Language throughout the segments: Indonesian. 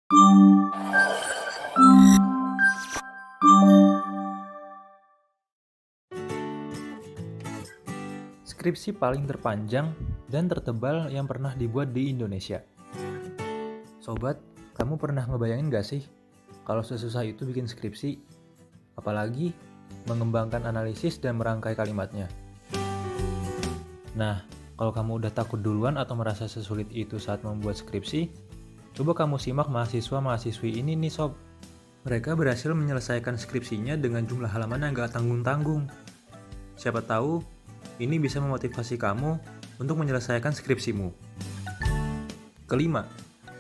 Skripsi paling terpanjang dan tertebal yang pernah dibuat di Indonesia. Sobat, kamu pernah ngebayangin gak sih kalau sesusah itu bikin skripsi? Apalagi mengembangkan analisis dan merangkai kalimatnya. Nah, kalau kamu udah takut duluan atau merasa sesulit itu saat membuat skripsi, coba kamu simak mahasiswa-mahasiswi ini nih sob. Mereka berhasil menyelesaikan skripsinya dengan jumlah halaman yang gak tanggung-tanggung. Siapa tahu ini bisa memotivasi kamu untuk menyelesaikan skripsimu. Kelima,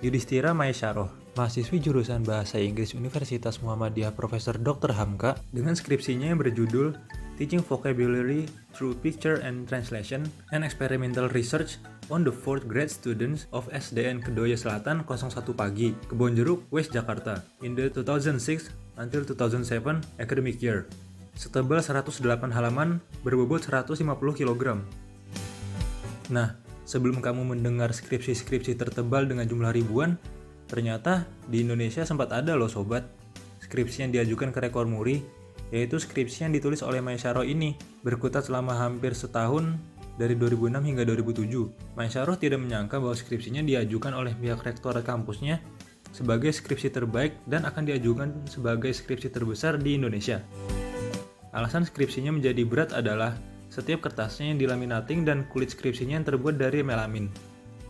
Yudhistira Maesaroh, mahasiswi jurusan Bahasa Inggris Universitas Muhammadiyah Profesor Dr. Hamka dengan skripsinya yang berjudul Teaching Vocabulary Through Picture and Translation and Experimental Research on the 4th Grade Students of SDN Kedoya Selatan 01 Pagi, Kebonjeruk, West Jakarta, in the 2006 until 2007 academic year. Setebal 108 halaman, berbobot 150 kg. Nah, sebelum kamu mendengar skripsi-skripsi tertebal dengan jumlah ribuan, ternyata di Indonesia sempat ada loh sobat, skripsi yang diajukan ke rekor muri, yaitu skripsi yang ditulis oleh Maesaroh ini, berkutat selama hampir setahun dari 2006 hingga 2007. Maesaroh tidak menyangka bahwa skripsinya diajukan oleh pihak rektor kampusnya sebagai skripsi terbaik dan akan diajukan sebagai skripsi terbesar di Indonesia. Alasan skripsinya menjadi berat adalah setiap kertasnya yang dilaminating dan kulit skripsinya yang terbuat dari melamin.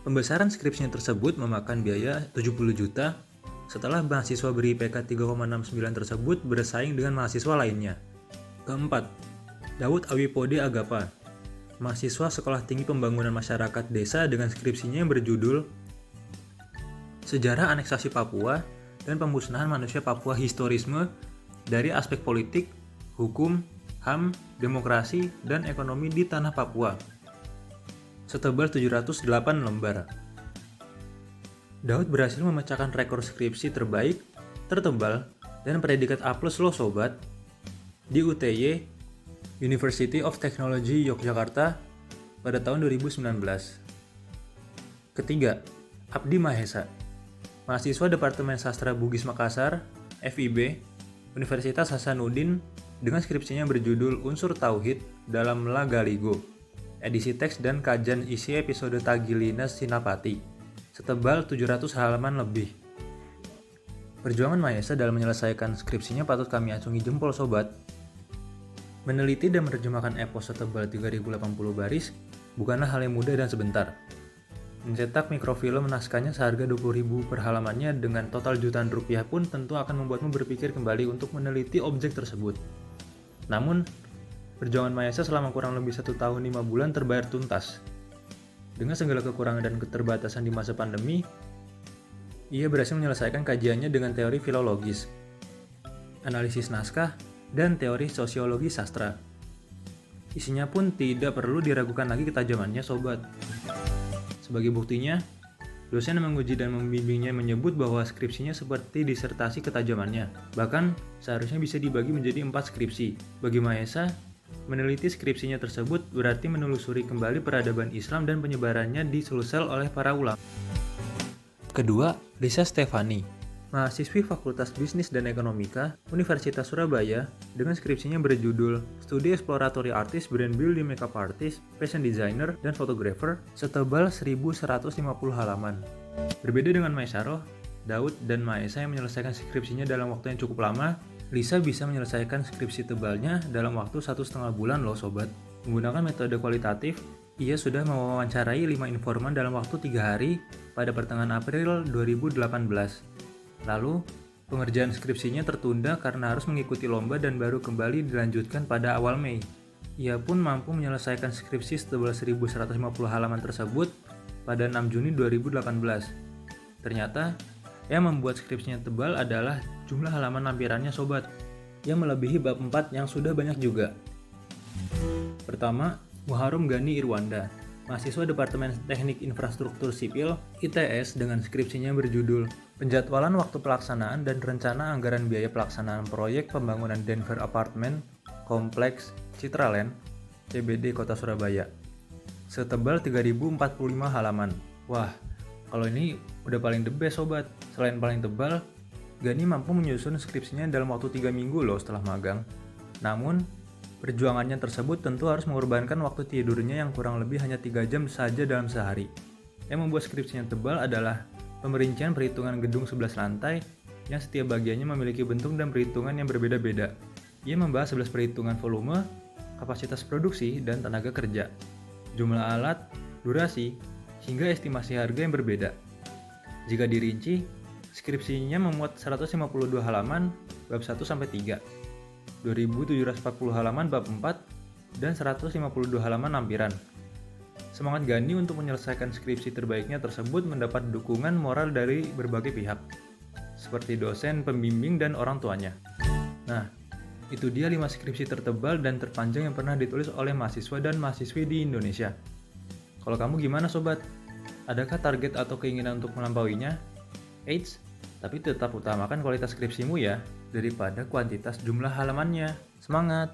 Pembesaran skripsinya tersebut memakan biaya 70 juta setelah mahasiswa ber-IPK 3,69 tersebut bersaing dengan mahasiswa lainnya. Keempat, Daud Awipode Agapa, mahasiswa Sekolah Tinggi Pembangunan Masyarakat Desa dengan skripsinya yang berjudul Sejarah Aneksasi Papua dan Pemusnahan Manusia Papua Historisme dari Aspek Politik, Hukum, HAM, Demokrasi, dan Ekonomi di Tanah Papua. Setebal 708 lembar. Daud berhasil memecahkan rekor skripsi terbaik, tertebal, dan predikat A+ loh sobat. Di UTY, University of Technology Yogyakarta, pada tahun 2019. Ketiga, Abdi Mahesa, mahasiswa Departemen Sastra Bugis Makassar, FIB, Universitas Hasanuddin, dengan skripsinya berjudul Unsur Tauhid dalam Lagaligo, edisi teks dan kajian isi episode Tagilina Sinapati, setebal 700 halaman lebih. Perjuangan Mahesa dalam menyelesaikan skripsinya patut kami acungi jempol sobat. Meneliti dan menerjemahkan epos setebal 3080 baris bukanlah hal yang mudah dan sebentar. Mencetak mikrofilm naskahnya seharga 20.000 per halamannya dengan total jutaan rupiah pun tentu akan membuatmu berpikir kembali untuk meneliti objek tersebut. Namun, perjuangan Mahesa selama kurang lebih 1 tahun 5 bulan terbayar tuntas. Dengan segala kekurangan dan keterbatasan di masa pandemi, ia berhasil menyelesaikan kajiannya dengan teori filologis, analisis naskah, dan teori sosiologi sastra. Isinya pun tidak perlu diragukan lagi ketajamannya sobat. Sebagai buktinya, dosen yang menguji dan membimbingnya menyebut bahwa skripsinya seperti disertasi ketajamannya. Bahkan, seharusnya bisa dibagi menjadi 4 skripsi. Bagi Mahesa, meneliti skripsinya tersebut berarti menelusuri kembali peradaban Islam dan penyebarannya di Sulsel oleh para ulama. Kedua, Lisa Stefani, mahasiswi Fakultas Bisnis dan Ekonomika, Universitas Surabaya, dengan skripsinya berjudul Studi Exploratory Artist, Brand Building Makeup Artist, Fashion Designer, dan Photographer, setebal 1150 halaman. Berbeda dengan Maesaroh, Daud dan Mahesa yang menyelesaikan skripsinya dalam waktu yang cukup lama, Lisa bisa menyelesaikan skripsi tebalnya dalam waktu 1,5 bulan loh sobat. Menggunakan metode kualitatif, ia sudah mewawancarai 5 informan dalam waktu 3 hari pada pertengahan April 2018. Lalu, pengerjaan skripsinya tertunda karena harus mengikuti lomba dan baru kembali dilanjutkan pada awal Mei. Ia pun mampu menyelesaikan skripsi setebal 1150 halaman tersebut pada 6 Juni 2018. Ternyata, yang membuat skripsinya tebal adalah jumlah halaman lampirannya sobat, yang melebihi bab 4 yang sudah banyak juga. Pertama, Muharram Gani Irwanda, mahasiswa Departemen Teknik Infrastruktur Sipil, ITS, dengan skripsinya berjudul Penjadwalan Waktu Pelaksanaan dan Rencana Anggaran Biaya Pelaksanaan Proyek Pembangunan Denver Apartment Kompleks Citraland, CBD Kota Surabaya. Setebal 3045 halaman. Wah, Kalau ini udah paling the best sobat. Selain paling tebal, Gani mampu menyusun skripsinya dalam waktu 3 minggu loh setelah magang. Namun, perjuangannya tersebut tentu harus mengorbankan waktu tidurnya yang kurang lebih hanya 3 jam saja dalam sehari. Yang membuat skripsinya tebal adalah pemerincian perhitungan gedung 11 lantai yang setiap bagiannya memiliki bentuk dan perhitungan yang berbeda-beda. Ia membahas 11 perhitungan volume, kapasitas produksi, dan tenaga kerja, jumlah alat, durasi, hingga estimasi harga yang berbeda. Jika dirinci, skripsinya memuat 152 halaman bab 1-3, 2740 halaman bab 4, dan 152 halaman lampiran. Semangat Gani untuk menyelesaikan skripsi terbaiknya tersebut mendapat dukungan moral dari berbagai pihak, seperti dosen, pembimbing, dan orang tuanya. Nah, itu dia 5 skripsi tertebal dan terpanjang yang pernah ditulis oleh mahasiswa dan mahasiswi di Indonesia. Kalau kamu gimana sobat? Adakah target atau keinginan untuk melampauinya? Eits, tapi tetap utamakan kualitas skripsimu ya, daripada kuantitas jumlah halamannya. Semangat!